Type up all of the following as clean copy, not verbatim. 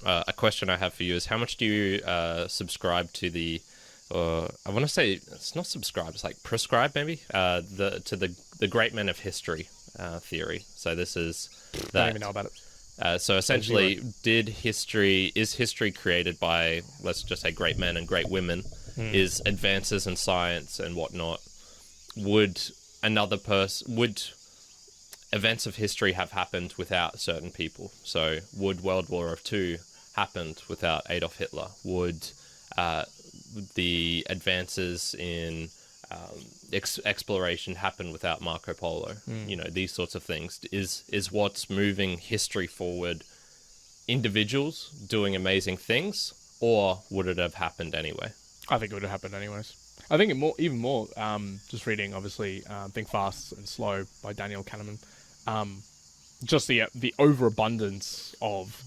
a question I have for you is how much do you subscribe to the, I want to say it's not subscribe, it's like prescribe maybe, the great men of history theory. So this is that. I don't even know about it. So essentially, is history created by, let's just say, great men and great women? Is advances in science and whatnot, would events of history have happened without certain people? So would World War II happened without Adolf Hitler? Would the advances in exploration happen without Marco Polo? You know, these sorts of things. Is what's moving history forward individuals doing amazing things, or would it have happened anyway? I think it would have happened anyways. I think even more, just reading, obviously, Think Fast and Slow by Daniel Kahneman, just the overabundance of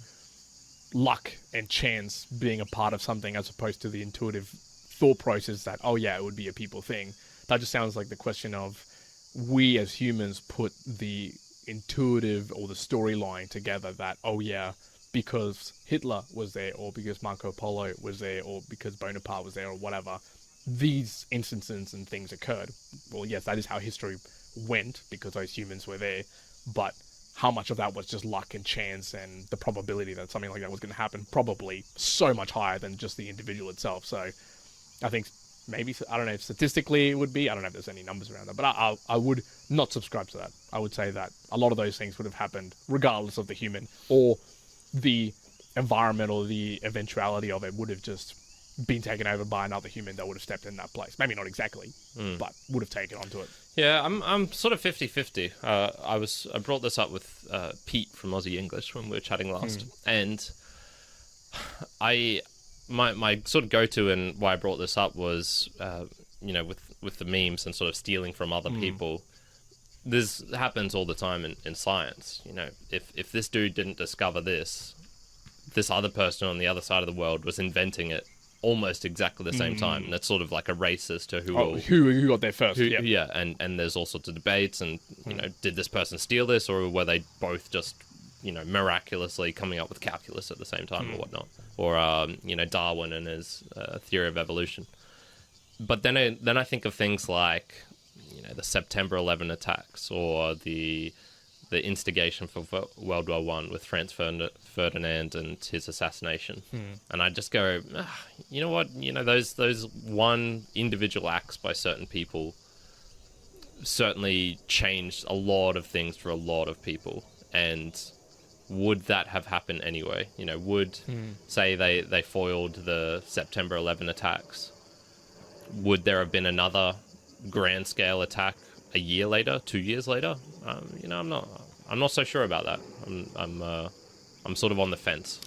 luck and chance being a part of something as opposed to the intuitive thought process that, oh yeah, it would be a people thing. That just sounds like the question of we as humans put the intuitive or the storyline together that, oh yeah, because Hitler was there, or because Marco Polo was there, or because Bonaparte was there, or whatever, these instances and things occurred. Well, yes, that is how history went, because those humans were there, but how much of that was just luck and chance and the probability that something like that was going to happen? Probably so much higher than just the individual itself. So I think maybe, I don't know if statistically it would be, I don't know if there's any numbers around that, but I would not subscribe to that. I would say that a lot of those things would have happened regardless of the human, or the environment or the eventuality of it would have just been taken over by another human that would have stepped in that place. Maybe not exactly, but would have taken onto it. Yeah, I'm sort of 50-50. I brought this up with Pete from Aussie English when we were chatting last, and my sort of go-to and why I brought this up was with the memes and sort of stealing from other people. This happens all the time in science. You know, if this dude didn't discover this other person on the other side of the world was inventing it almost exactly the same time. And it's sort of like a race as to who got there first. Yeah, and there's all sorts of debates and, you know, did this person steal this, or were they both just, you know, miraculously coming up with calculus at the same time or whatnot? Or, Darwin and his theory of evolution. But then I think of things like, you know, the September 11 attacks, or the instigation for World War One with Franz Ferdinand and his assassination. And I just go, you know what? You know, those one individual acts by certain people certainly changed a lot of things for a lot of people. And would that have happened anyway? You know, would say they foiled the September 11 attacks? Would there have been another grand scale attack a year later, 2 years later? I'm not so sure about that. I'm sort of on the fence.